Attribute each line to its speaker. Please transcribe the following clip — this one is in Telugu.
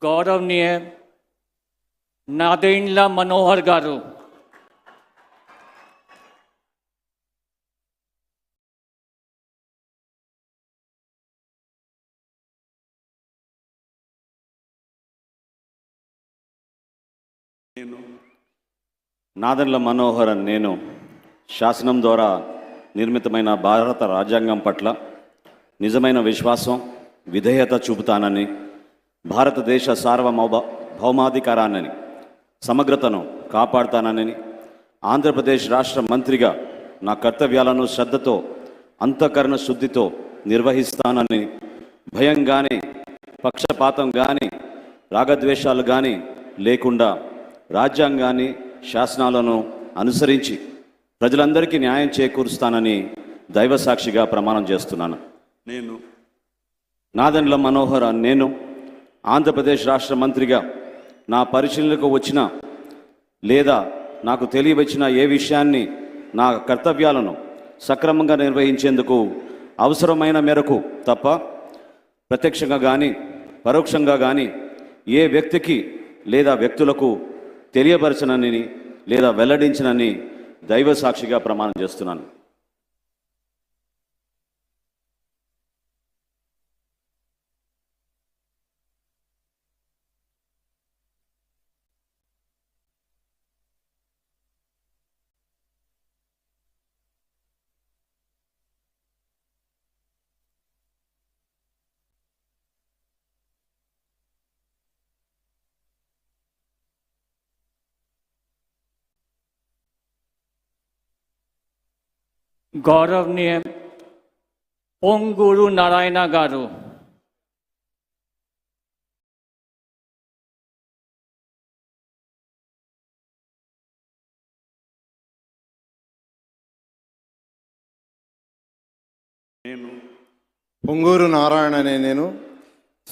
Speaker 1: गौरवनीय नादेंड्ల मनोहर गारू,
Speaker 2: నాదెండ్ల మనోహర్ నేను శాసనం ద్వారా నిర్మితమైన భారత రాజ్యాంగం పట్ల నిజమైన విశ్వాసం విధేయత చూపుతానని, భారతదేశ భౌమాధికారాన్ని సమగ్రతను కాపాడుతానని, ఆంధ్రప్రదేశ్ రాష్ట్ర మంత్రిగా నా కర్తవ్యాలను శ్రద్ధతో అంతఃకరణ శుద్ధితో నిర్వహిస్తానని, భయం కానీ పక్షపాతం కానీ రాగద్వేషాలు కానీ లేకుండా రాజ్యాంగాన్ని శాసనాలను అనుసరించి ప్రజలందరికీ న్యాయం చేకూరుస్తానని దైవ సాక్షిగా ప్రమాణం చేస్తున్నాను.
Speaker 3: నేను
Speaker 2: నాదెండ్ల మనోహర్ నేను ఆంధ్రప్రదేశ్ రాష్ట్ర మంత్రిగా నా పరిశీలనకు వచ్చిన లేదా నాకు తెలియవచ్చిన ఏ విషయాన్ని నా కర్తవ్యాలను సక్రమంగా నిర్వహించేందుకు అవసరమైన మేరకు తప్ప ప్రత్యక్షంగా కానీ పరోక్షంగా కానీ ఏ వ్యక్తికి లేదా వ్యక్తులకు తెలియపరచనని లేదా వెల్లడించనని దైవ సాక్షిగా ప్రమాణం చేస్తున్నాను.
Speaker 1: गौरवनीय पोंगूरू नारायण गारू,
Speaker 3: పొంగూరు నారాయణ అనే నేను